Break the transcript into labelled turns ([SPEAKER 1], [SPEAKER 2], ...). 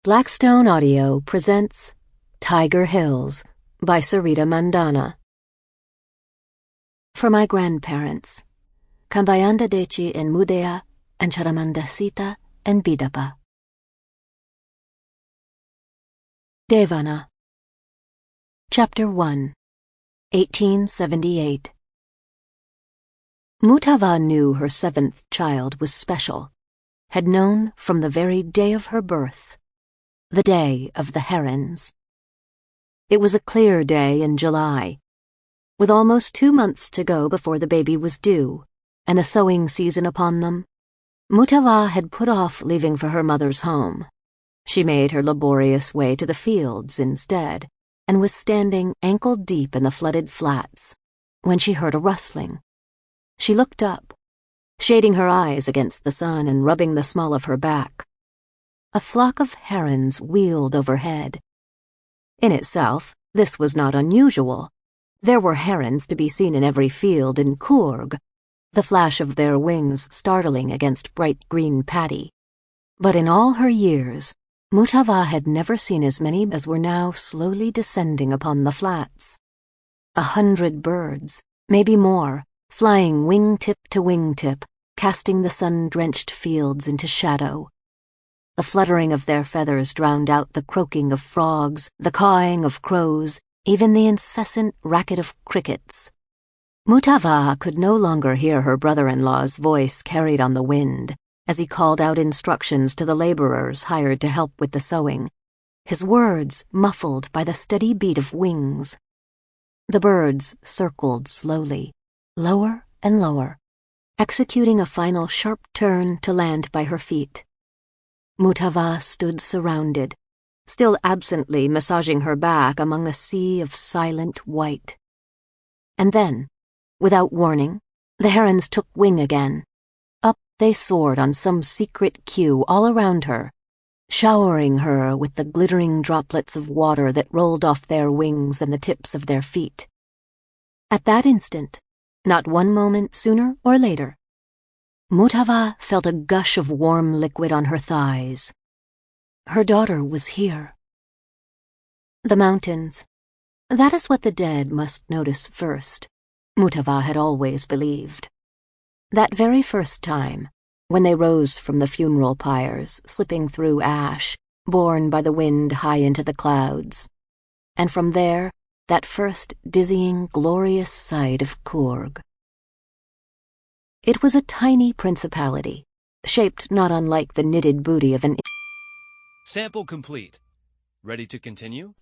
[SPEAKER 1] Blackstone Audio presents Tiger Hills by Sarita Mandanna. For my grandparents, Cambayanda Deci en Mudea and Charamandasita and Bidapa. Devanna. Chapter 1, 1878. Mutava knew her seventh child was special, had known from the very day of her birth. The day of the herons. It was a clear day in July, with almost 2 months to go before the baby was due, and the sowing season upon them. Mutava had put off leaving for her mother's home. She made her laborious way to the fields instead, and was standing ankle-deep in the flooded flats, when she heard a rustling. She looked up, shading her eyes against the sun and rubbing the small of her back. A flock of herons wheeled overhead. In itself, this was not unusual. There were herons to be seen in every field in Coorg, the flash of their wings startling against bright green paddy. But in all her years, Mutava had never seen as many as were now slowly descending upon the flats. 100 birds, maybe more, flying wingtip to wingtip, casting the sun-drenched fields into shadow. The fluttering of their feathers drowned out the croaking of frogs, the cawing of crows, even the incessant racket of crickets. Mutava could no longer hear her brother-in-law's voice carried on the wind, as he called out instructions to the laborers hired to help with the sowing, his words muffled by the steady beat of wings. The birds circled slowly, lower and lower, executing a final sharp turn to land by her feet. Mutava stood surrounded, still absently massaging her back among a sea of silent white. And then, without warning, the herons took wing again. Up they soared on some secret cue all around her, showering her with the glittering droplets of water that rolled off their wings and the tips of their feet. At that instant, not one moment sooner or later, Mutava felt a gush of warm liquid on her thighs. Her daughter was here. The mountains. That is what the dead must notice first, Mutava had always believed. That very first time, when they rose from the funeral pyres, slipping through ash, borne by the wind high into the clouds. And from there, that first dizzying, glorious sight of Coorg. It was a tiny principality, shaped not unlike the knitted booty of an...
[SPEAKER 2] Sample complete. Ready to continue?